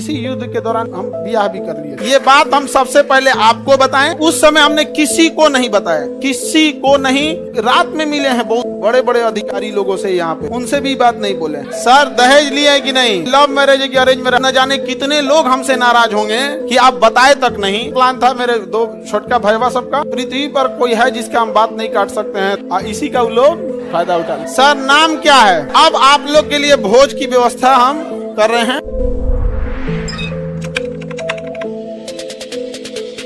इसी युद्ध के दौरान हम ब्याह भी कर लिए। ये बात हम सबसे पहले आपको बताएं, उस समय हमने किसी को नहीं बताया, किसी को नहीं। रात में मिले हैं बहुत बड़े बड़े अधिकारी लोगों से यहाँ पे, उनसे भी बात नहीं बोले। सर दहेज लिए है कि नहीं, लव मैरिज है कि अरेंज मैरिज, न जाने कितने लोग हमसे नाराज होंगे कि आप बताए तक नहीं। प्लान था मेरे दो छोटका भैया सबका, पृथ्वी पर कोई है जिसका हम बात नहीं काट सकते हैं, इसी का लोग फायदा उठा। सर नाम क्या है? अब आप लोग के लिए भोज की व्यवस्था हम कर रहे हैं।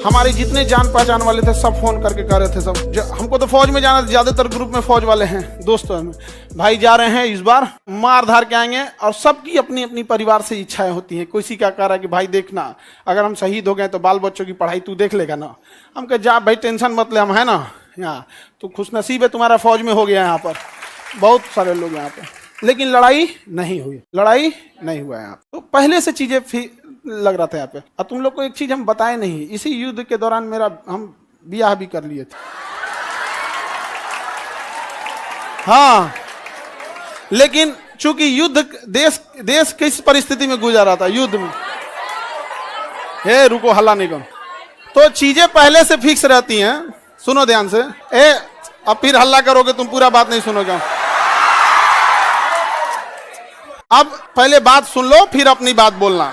हमारे जितने जान पहचान वाले थे सब फोन करके कह रहे थे सब, हमको तो फौज में जाना, ज्यादातर ग्रुप में फौज वाले हैं दोस्तों हमें, भाई जा रहे हैं इस बार, मार धार के आएंगे। और सबकी अपनी अपनी परिवार से इच्छाएं होती हैं। किसी का कह रहा है कि भाई देखना अगर हम शहीद हो गए तो बाल बच्चों की पढ़ाई तू देख लेगा ना। हम कहे जा भाई टेंशन मत ले, हम है ना यहाँ, तो खुशनसीब है तुम्हारा फौज में हो गया यहाँ पर, बहुत सारे लोग यहाँ पे। लेकिन लड़ाई नहीं हुई, लड़ाई नहीं हुआ यहाँ। तो पहले से चीजें लग रहा था यहाँ पे। अब तुम लोग को एक चीज हम बताए नहीं, इसी युद्ध के दौरान हम ब्याह भी कर लिए थे। हाँ, लेकिन चूंकि युद्ध देश किस परिस्थिति में गुजरा था युद्ध में, हे रुको हल्ला नहीं करो, तो चीजें पहले से फिक्स रहती हैं। सुनो ध्यान से, अब फिर हल्ला करोगे तुम पूरा बात नहीं सुनोगे। अब पहले बात सुन लो फिर अपनी बात बोलना।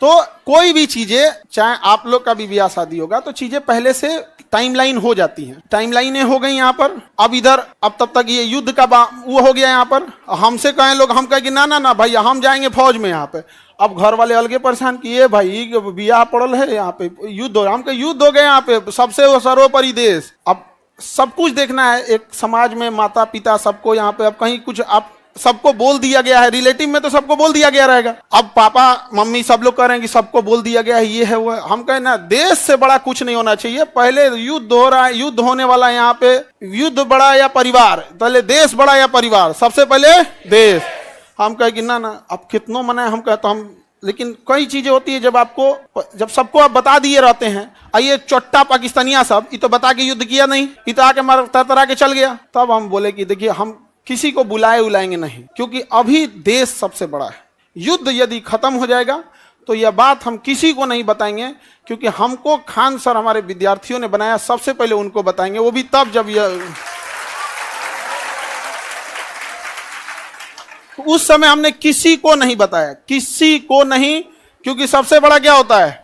तो कोई भी चीजें, चाहे आप लोग का भी ब्याह शादी होगा, तो चीजें पहले से टाइमलाइन हो जाती हैं। टाइमलाइनें हो गई यहाँ पर। अब इधर अब तब तक ये युद्ध का वो हो गया यहाँ पर। हमसे कहें लोग, हम कहें कि ना ना ना भाई हम जाएंगे फौज में यहाँ पे। अब घर वाले अलगे परेशान किए, भाई ब्याह पड़ल है यहाँ पे, युद्ध हो, हम कहे युद्ध हो गए यहाँ पे, सबसे सर्वोपरि देश। अब सब कुछ देखना है, एक समाज में माता पिता सबको यहाँ पे, अब कहीं कुछ आप सबको बोल दिया गया है, रिलेटिव में तो सबको बोल दिया गया रहेगा। अब पापा मम्मी सब लोग कह रहे हैं कि सबको बोल दिया गया है, ये है वो है। हम कहें ना, देश से बड़ा कुछ नहीं होना चाहिए। पहले युद्ध हो रहा है, युद्ध होने वाला है यहाँ पे, युद्ध बड़ा या परिवार, पहले देश बड़ा या परिवार, सबसे पहले देश। हम कहे कि ना ना अब कितनों मनाए, हम कहे तो हम, लेकिन कई चीजें होती है जब सबको आप बता दिए रहते हैं। ये चोट्टा पाकिस्तानिया सब, ये तो बता के युद्ध किया नहीं, ये तो आके मार तरतरा के चल गया। तब हम बोले कि देखिए हम किसी को बुलाएंगे नहीं, क्योंकि अभी देश सबसे बड़ा है। युद्ध यदि खत्म हो जाएगा तो यह बात हम किसी को नहीं बताएंगे, क्योंकि हमको खान सर हमारे विद्यार्थियों ने बनाया, सबसे पहले उनको बताएंगे, वो भी तब जब यह, उस समय हमने किसी को नहीं बताया, किसी को नहीं, क्योंकि सबसे बड़ा क्या होता है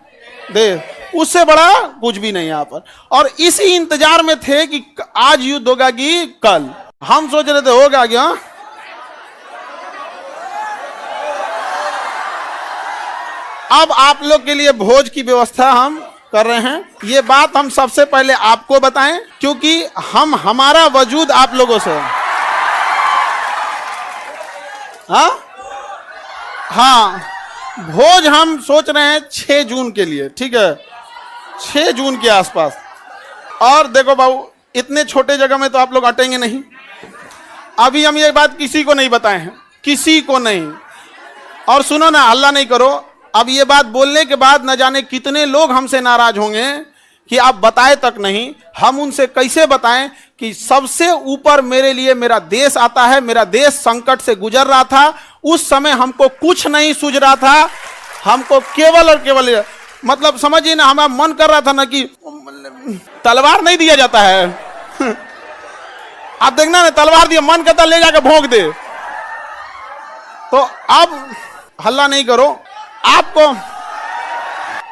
देश, उससे बड़ा कुछ भी नहीं यहाँ पर। और इसी इंतजार में थे कि आज युद्ध होगा कि कल। हम सोच रहे थे होगा क्या। अब आप लोग के लिए भोज की व्यवस्था हम कर रहे हैं। ये बात हम सबसे पहले आपको बताएं, क्योंकि हमारा वजूद आप लोगों से। हाँ, भोज हम सोच रहे हैं 6 जून के लिए, ठीक है, 6 जून के आसपास। और देखो बाबू, इतने छोटे जगह में तो आप लोग अटेंगे नहीं। अभी हम ये बात किसी को नहीं बताए हैं, किसी को नहीं। और सुनो ना, हल्ला नहीं करो। अब ये बात बोलने के बाद न जाने कितने लोग हमसे नाराज होंगे कि आप बताए तक नहीं। हम उनसे कैसे बताएं कि सबसे ऊपर मेरे लिए मेरा देश आता है, मेरा देश संकट से गुजर रहा था, उस समय हमको कुछ नहीं सूझ रहा था, हमको केवल और केवल, मतलब समझिए ना, हमारा मन कर रहा था ना कि तलवार नहीं दिया जाता है आप देखना ना, तलवार दिया, मन करता ले जाकर भोंक दे। तो अब हल्ला नहीं करो, आपको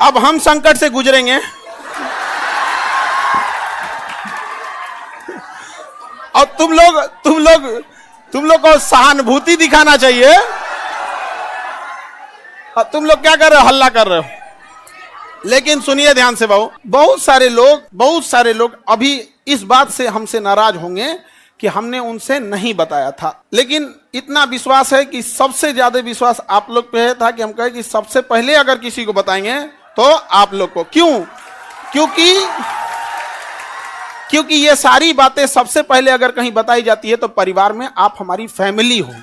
अब हम संकट से गुजरेंगे और तुम लोग को सहानुभूति दिखाना चाहिए। और तुम लोग क्या कर रहे हो, हल्ला कर रहे हो। लेकिन सुनिए ध्यान से बाबू, बहुत सारे लोग अभी इस बात से हमसे नाराज होंगे कि हमने उनसे नहीं बताया था। लेकिन इतना विश्वास है कि सबसे ज्यादा विश्वास आप लोग पे था कि हम कहें कि सबसे पहले अगर किसी को बताएंगे तो आप लोग को। क्यों? क्योंकि ये सारी बातें सबसे पहले अगर कहीं बताई जाती है तो परिवार में आप हमारी फैमिली हो।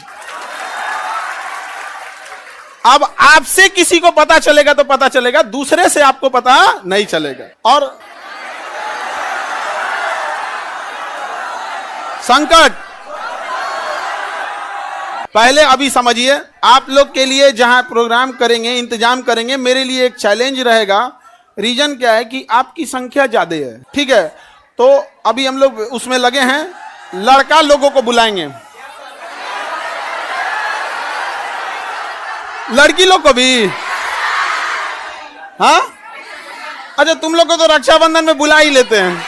अब आपसे किसी को पता चलेगा तो पता चलेगा, दूसरे से आपको पता नहीं चलेगा। और संकट पहले अभी समझिए, आप लोग के लिए जहां प्रोग्राम करेंगे, इंतजाम करेंगे, मेरे लिए एक चैलेंज रहेगा। रीजन क्या है कि आपकी संख्या ज्यादा है, ठीक है। तो अभी हम लोग उसमें लगे हैं, लड़का लोगों को बुलाएंगे, लड़की लोग को भी। हाँ, अच्छा, तुम लोग को तो रक्षाबंधन में बुला ही लेते हैं।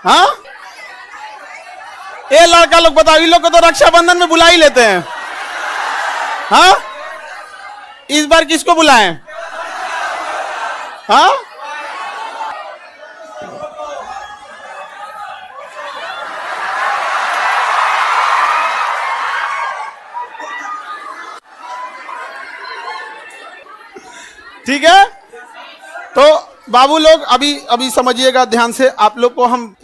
हाँ, ये लड़का लोग बताओ, इन लोग को तो रक्षाबंधन में बुला ही लेते हैं। हाँ, इस बार किसको बुलाएं? हाँ, ठीक है। तो बाबू लोग अभी समझिएगा ध्यान से, आप लोग को हम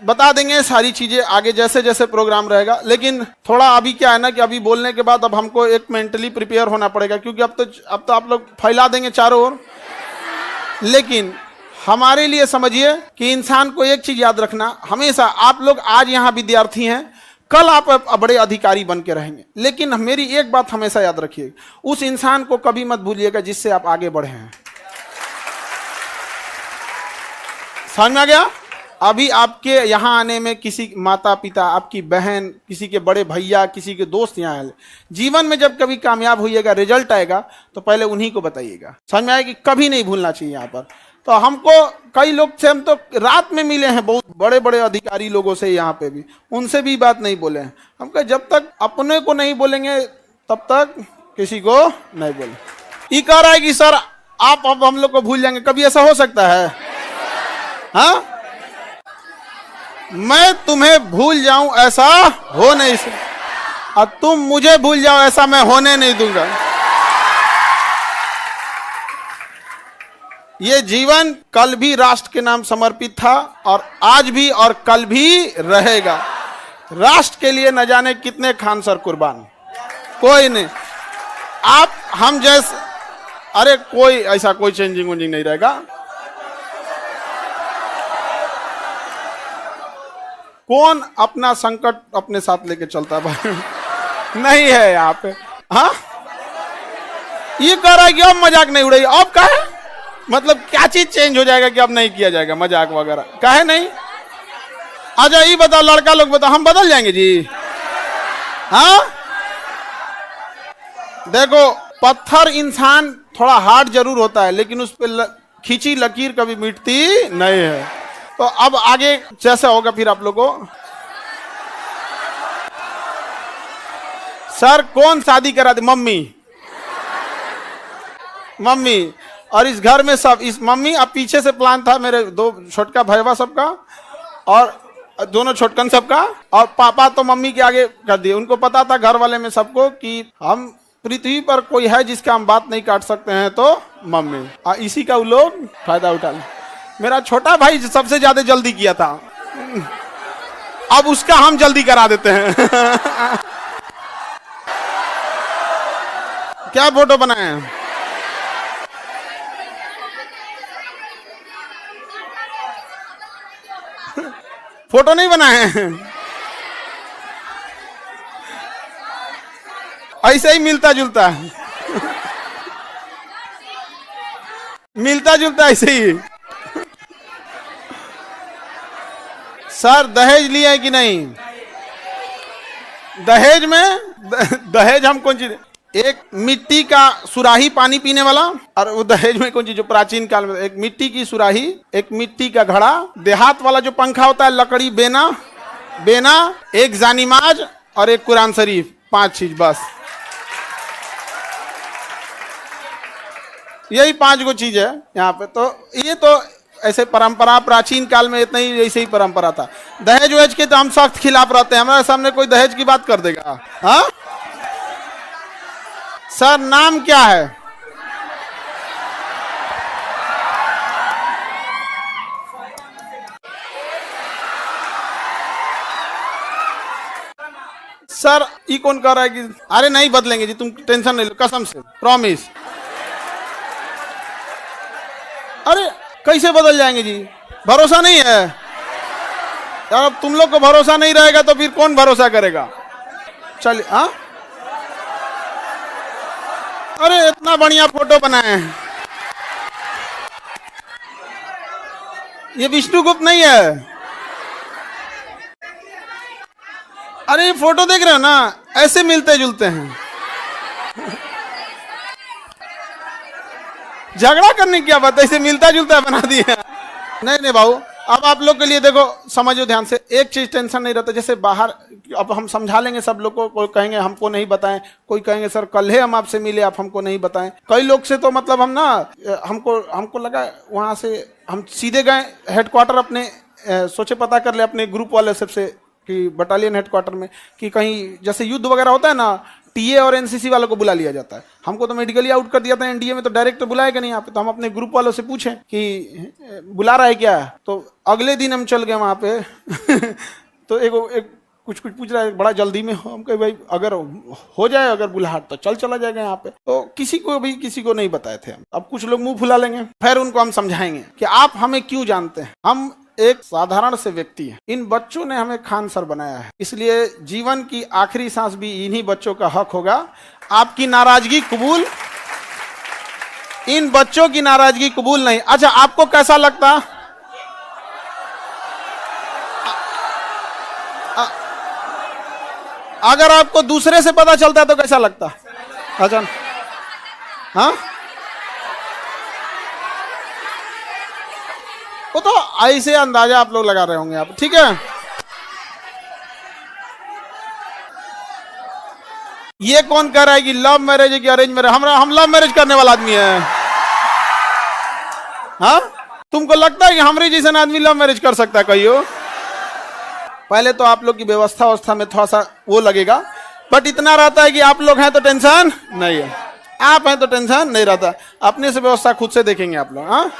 बता देंगे सारी चीजें आगे जैसे जैसे प्रोग्राम रहेगा। लेकिन थोड़ा अभी क्या है ना कि अभी बोलने के बाद अब हमको एक मेंटली प्रिपेयर होना पड़ेगा, क्योंकि अब तो आप लोग फैला देंगे चारों ओर। लेकिन हमारे लिए समझिए कि इंसान को एक चीज याद रखना, हमेशा आप लोग आज यहाँ विद्यार्थी हैं, कल आप बड़े अधिकारी बन के रहेंगे। लेकिन मेरी एक बात हमेशा याद रखिए, उस इंसान को कभी मत भूलिएगा जिससे आप आगे बढ़े हैं। समझ में आ गया? अभी आपके यहाँ आने में किसी माता पिता, आपकी बहन, किसी के बड़े भैया, किसी के दोस्त यहाँ आए, जीवन में जब कभी कामयाब होइएगा, रिजल्ट आएगा, तो पहले उन्हीं को बताइएगा। समझ में आया कि कभी नहीं भूलना चाहिए यहाँ पर। तो हमको कई लोग से हम तो रात में मिले हैं, बहुत बड़े बड़े अधिकारी लोगों से यहाँ पे भी, उनसे भी बात नहीं बोले हैं। हम कहे जब तक अपने को नहीं बोलेंगे तब तक किसी को नहीं बोले। ये कह रहा है कि सर आप अब हम लोग को भूल जाएंगे, कभी ऐसा हो सकता है? हाँ, मैं तुम्हें भूल जाऊं ऐसा हो नहीं सकता, और तुम मुझे भूल जाओ ऐसा मैं होने नहीं दूंगा। ये जीवन कल भी राष्ट्र के नाम समर्पित था, और आज भी और कल भी रहेगा। राष्ट्र के लिए न जाने कितने खान सर कुर्बान, कोई नहीं। आप हम जैसे, अरे कोई ऐसा कोई चेंजिंग वेंजिंग नहीं रहेगा। कौन अपना संकट अपने साथ लेके चलता भाई? नहीं है यहाँ पे। हाँ, ये कह रहा है कि अब मजाक नहीं उड़ेगी। अब का है मतलब क्या चीज चेंज हो जाएगा कि अब नहीं किया जाएगा मजाक वगैरह? काहे नहीं? अच्छा ये बताओ, लड़का लोग बताओ, हम बदल जाएंगे जी? हाँ, देखो पत्थर इंसान थोड़ा हार्ड जरूर होता है, लेकिन उस पर खींची लकीर कभी मिटती नहीं है। तो अब आगे जैसा होगा फिर आप लोगों को। सर कौन शादी करा दे? मम्मी। मम्मी, और इस घर में सब इस मम्मी। अब पीछे से प्लान था मेरे दो छोटका भैया सबका, और दोनों छोटकन सबका, और पापा तो मम्मी के आगे कर दिए। उनको पता था घर वाले में सबको कि हम पृथ्वी पर कोई है जिसका हम बात नहीं काट सकते हैं, तो मम्मी। और इसी का वो लोग फायदा उठा ले। मेरा छोटा भाई सबसे ज्यादा जल्दी किया था, अब उसका हम जल्दी करा देते हैं। क्या फोटो बनाए हैं? फोटो नहीं बनाए हैं, ऐसे ही मिलता जुलता मिलता जुलता ऐसे ही। सर दहेज लिया है कि नहीं? दहेज में दहेज हम कौन चीज, एक मिट्टी का सुराही पानी पीने वाला, और वो दहेज में कौन चीज जो प्राचीन काल में एक मिट्टी की सुराही, एक मिट्टी का घड़ा, देहात वाला जो पंखा होता है लकड़ी, बेना, एक जानिमाज और एक कुरान शरीफ, 5 चीज बस। यही 5 गो चीज है यहाँ पे। तो ये तो ऐसे परंपरा प्राचीन काल में इतना ही ऐसे ही परंपरा था। दहेज वहेज के तो हम सख्त खिलाफ रहते हैं, हमारे सामने कोई दहेज की बात कर देगा? हाँ सर, नाम क्या है? सर ये कौन कह रहा है कि अरे नहीं बदलेंगे जी, तुम टेंशन नहीं लो, कसम से प्रॉमिस। अरे कैसे बदल जाएंगे जी? भरोसा नहीं है यार। अब तुम लोग को भरोसा नहीं रहेगा तो फिर कौन भरोसा करेगा? चलिए। हाँ, अरे इतना बढ़िया फोटो बनाए हैं। ये विष्णुगुप्त नहीं है। अरे ये फोटो देख रहे हो ना, ऐसे मिलते जुलते हैं। झगड़ा करने की क्या बात है, इसे मिलता जुलता बना दिया। नहीं नहीं बाबू, अब आप लोग के लिए देखो, समझो ध्यान से, एक चीज टेंशन नहीं रहता। जैसे बाहर अब हम समझा लेंगे सब लोग को, कोई कहेंगे हमको नहीं बताएं, कोई कहेंगे सर कल है हम आपसे मिले, आप हमको नहीं बताएं। कई लोग से तो मतलब हम ना, हमको लगा वहां से हम सीधे गए हेडक्वार्टर अपने, सोचे पता कर ले अपने ग्रुप वाले सबसे कि बटालियन हेडक्वार्टर में कि कहीं जैसे युद्ध वगैरह होता है ना, टीए और एनसीसी वालों को बुला लिया जाता है। हमको तो मेडिकली आउट कर दिया था एनडीए में, तो डायरेक्ट बुलाएगा नहीं यहाँ पे। तो हम अपने ग्रुप वालों से पूछें कि बुला रहा है क्या, तो अगले दिन हम चल गए वहाँ पे। तो एक कुछ पूछ रहा है, बड़ा जल्दी में हो। हम कहे भाई अगर हो जाए अगर बुलाहट तो चला जाएगा यहाँ पे। तो किसी को नहीं बताए थे हम। अब कुछ लोग मुंह फुला लेंगे, फिर उनको हम समझाएंगे कि आप हमें क्यों जानते हैं, हम एक साधारण से व्यक्ति है। इन बच्चों ने हमें खान सर बनाया है, इसलिए जीवन की आखिरी सांस भी इन्हीं बच्चों का हक होगा। आपकी नाराजगी कबूल, इन बच्चों की नाराजगी कबूल नहीं। अच्छा, आपको कैसा लगता, अगर आपको दूसरे से पता चलता तो कैसा लगता? अच्छा, हाँ, वो तो ऐसे अंदाजा आप लोग लगा रहे होंगे आप, ठीक है। ये कौन कह रहा है कि लव मैरिज है कि अरेंज मैरिज? हम लव मैरिज करने वाला आदमी है। हाँ, तुमको लगता है कि हमारे जैसा आदमी लव मैरिज कर सकता है? कहियो, पहले तो आप लोग की व्यवस्था में थोड़ा सा वो लगेगा, बट इतना रहता है कि आप लोग हैं तो टेंशन नहीं है, आप हैं तो टेंशन नहीं रहता। अपने से व्यवस्था खुद से देखेंगे आप लोग। हाँ,